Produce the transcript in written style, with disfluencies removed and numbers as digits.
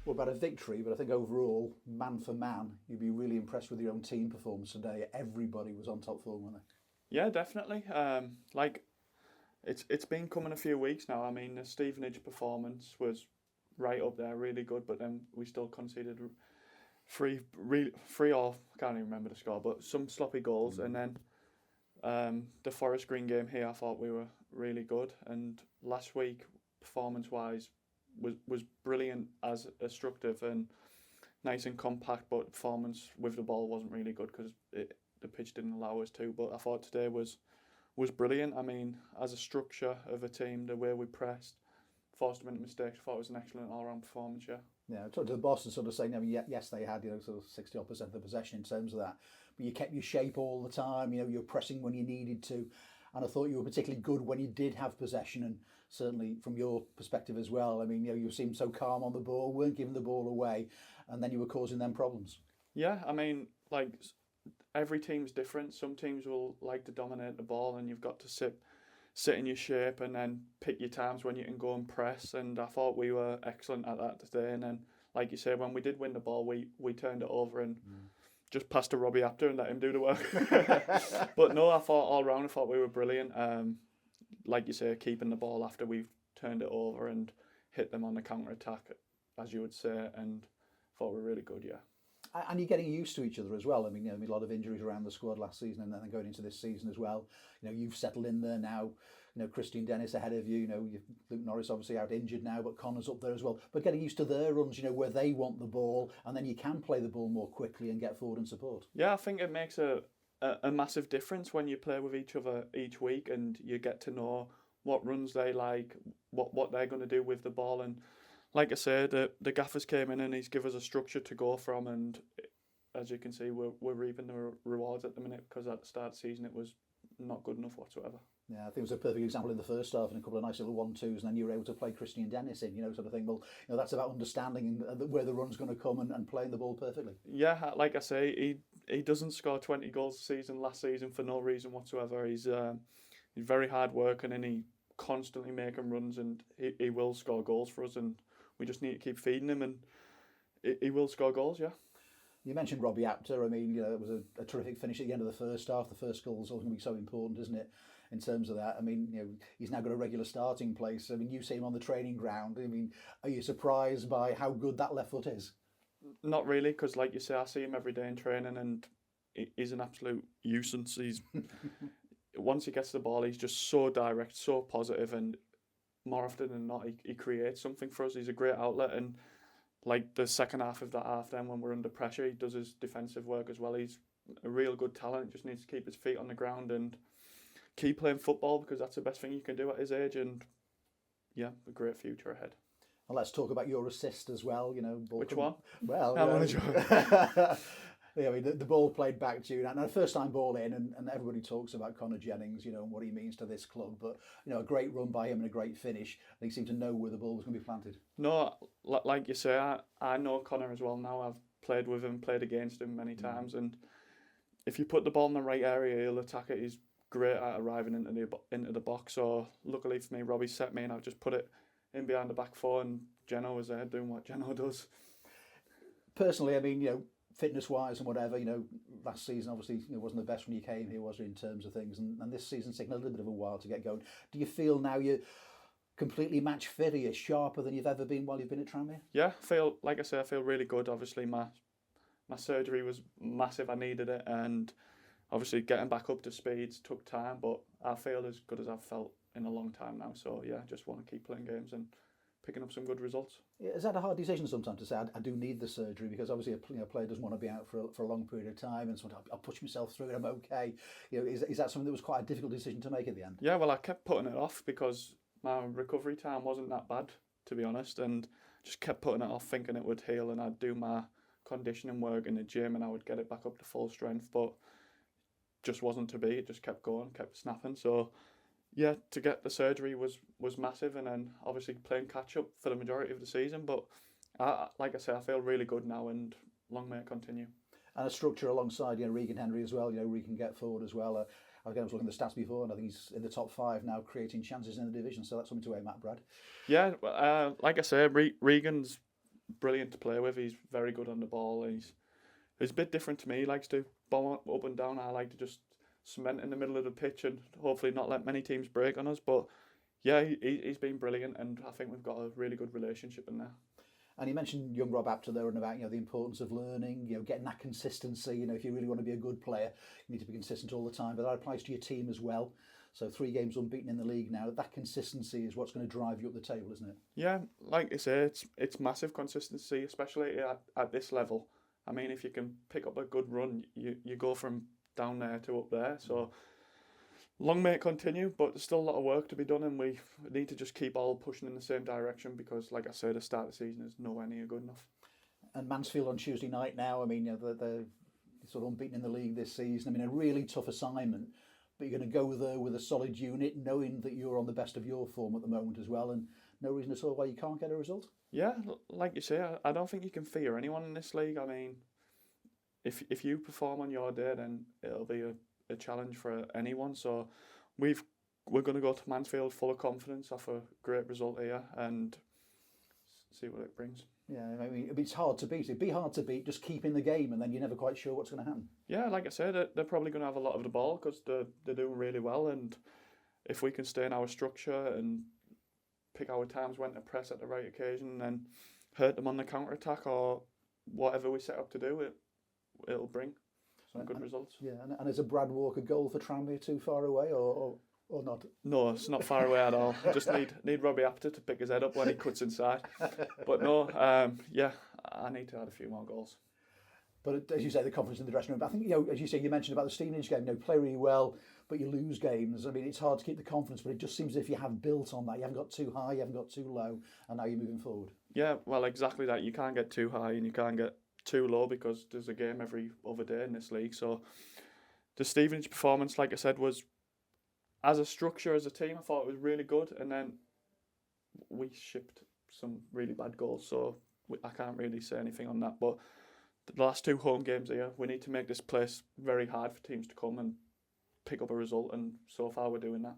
What about a victory? But I think overall, man for man, you'd be really impressed with your own team performance today. Everybody was on top form, weren't they? Yeah, definitely. It's been coming a few weeks now. I mean, the Stevenage performance was right up there, really good, but then we still conceded three or I can't even remember the score, but some sloppy goals. And then the Forest Green game here, I thought we were really good. And last week, performance-wise, was brilliant as instructive and nice and compact, but performance with the ball wasn't really good because the pitch didn't allow us to. But I thought today was brilliant. I mean, as a structure of a team, the way we pressed, forced them into mistakes, I thought it was an excellent all-round performance, yeah. Yeah, I talked to the boss and sort of saying, I mean, yes, they had, sort of 60% of the possession in terms of that, but you kept your shape all the time, you were pressing when you needed to, and I thought you were particularly good when you did have possession, and certainly from your perspective as well. I mean, you seemed so calm on the ball, weren't giving the ball away, and then you were causing them problems. Yeah, I mean, like, every team's different. Some teams will like to dominate the ball, and you've got to sit in your shape and then pick your times when you can go and press. And I thought we were excellent at that today. And then, like you say, when we did win the ball, we turned it over and just passed to 𝗦𝗢𝗨𝗣𝗢𝗢𝗢 and let him do the work. But no, I thought all round, I thought we were brilliant. Like you say, keeping the ball after we've turned it over and hit them on the counter attack, as you would say, and thought we were really good, yeah. And you're getting used to each other as well. I mean, a lot of injuries around the squad last season, and then going into this season as well. You've settled in there now. Christian Dennis ahead of you. Luke Norris obviously out injured now, but Connor's up there as well. But getting used to their runs, where they want the ball, and then you can play the ball more quickly and get forward and support. Yeah, I think it makes a massive difference when you play with each other each week, and you get to know what runs they like, what they're going to do with the ball. And like I said, the gaffers came in and he's given us a structure to go from, and as you can see, we're reaping the rewards at the minute, because at the start of the season it was not good enough whatsoever. Yeah, I think it was a perfect example in the first half, and a couple of nice little 1-2s, and then you were able to play Christian Dennis in, sort of thing. Well, that's about understanding where the run's going to come and playing the ball perfectly. Yeah, like I say, he doesn't score 20 goals a season last season for no reason whatsoever. He's very hard working, and he constantly making runs, and he will score goals for us, and we just need to keep feeding him, and he will score goals, yeah. You mentioned 𝗦𝗢𝗡𝗏𝗧. I mean, it was a terrific finish at the end of the first half. The first goal is always going to be so important, isn't it, in terms of that? I mean, he's now got a regular starting place. I mean, you see him on the training ground. I mean, are you surprised by how good that left foot is? Not really, because like you say, I see him every day in training, and he's an absolute nuisance. He's once he gets the ball, he's just so direct, so positive, and more often than not, he creates something for us. He's a great outlet, and like the second half of that half, then when we're under pressure, he does his defensive work as well. He's a real good talent. Just needs to keep his feet on the ground and keep playing football, because that's the best thing you can do at his age. And yeah, a great future ahead. Well, let's talk about your assist as well. Which one? Well, yeah, I mean, the ball played back to you, and a first-time ball in, and everybody talks about Connor Jennings, and what he means to this club. But a great run by him and a great finish. And he seemed to know where the ball was going to be planted. No, like you say, I know Connor as well now. I've played with him, played against him many times, and if you put the ball in the right area, he'll attack it. He's great at arriving into the box. So luckily for me, Robbie set me, and I've just put it in behind the back four, and Geno was there doing what Geno does. Personally, I mean, fitness-wise and whatever, last season obviously wasn't the best when you came here, was it, in terms of things, and this season's taken a little bit of a while to get going. Do you feel now you're completely match fit? Are you sharper than you've ever been while you've been at Tranmere? Yeah, like I say, I feel really good. Obviously, my surgery was massive. I needed it, and obviously getting back up to speeds took time, but I feel as good as I've felt in a long time now. So yeah, just want to keep playing games and picking up some good results. Yeah, is that a hard decision sometimes to say, I do need the surgery? Because obviously a player doesn't want to be out for a long period of time, and so I'll push myself through it, I'm okay. Is that something that was quite a difficult decision to make at the end? Yeah, well, I kept putting it off because my recovery time wasn't that bad, to be honest, and just kept putting it off, thinking it would heal, and I'd do my conditioning work in the gym and I would get it back up to full strength, but just wasn't to be. It just kept going, kept snapping. So yeah, to get the surgery was massive, and then obviously playing catch up for the majority of the season. But like I say, I feel really good now, and long may it continue. And a structure alongside Regan Henry as well. We can get forward as well. I was looking at the stats before, and I think he's in the top 5 now, creating chances in the division. So that's something to aim at, Brad. Yeah, like I say, Regan's brilliant to play with. He's very good on the ball. He's a bit different to me. He likes to bomb up and down. I like to just cement in the middle of the pitch and hopefully not let many teams break on us. But yeah, he's been brilliant, and I think we've got a really good relationship in there. And you mentioned young Rob Apter there and about the importance of learning, getting that consistency. If you really want to be a good player, you need to be consistent all the time. But that applies to your team as well. So 3 games unbeaten in the league now. That consistency is what's going to drive you up the table, isn't it? Yeah, like I say, it's massive consistency, especially at this level. I mean, if you can pick up a good run, you go from down there to up there. So long may it continue, but there's still a lot of work to be done, and we need to just keep all pushing in the same direction because, like I said, the start of the season is nowhere near good enough. And Mansfield on Tuesday night now, I mean, they're sort of unbeaten in the league this season. I mean, a really tough assignment, but you're going to go there with a solid unit, knowing that you're on the best of your form at the moment as well, and no reason at all why you can't get a result. Yeah, like you say, I don't think you can fear anyone in this league. I mean, if you perform on your day, then it'll be a challenge for anyone. So we're going to go to Mansfield full of confidence off a great result here and see what it brings. Yeah, I mean, it's hard to beat. It'd be hard to beat, just keep in the game, and then you're never quite sure what's going to happen. Yeah, like I said, they're probably going to have a lot of the ball because they're doing really well, and if we can stay in our structure and pick our times when to press at the right occasion and hurt them on the counter-attack or whatever we set up to do, it'll bring some good results. Yeah, and is a Brad Walker goal for Tranmere too far away or not? No, it's not far away at all. Just need Robbie Apter to pick his head up when he cuts inside. But no, yeah, I need to add a few more goals. But as you say, the confidence in the dressing room. I think, as you say, you mentioned about the Stevenage game, play really well, but you lose games. I mean, it's hard to keep the confidence, but it just seems as if you have built on that. You haven't got too high, you haven't got too low, and now you're moving forward. Yeah, well, exactly that. You can't get too high and you can't get too low because there's a game every other day in this league. So the Stevenage performance, like I said, was, as a structure, as a team, I thought it was really good. And then we shipped some really bad goals. So I can't really say anything on that. But the last 2 home games here, we need to make this place very hard for teams to come and pick up a result. And so far we're doing that.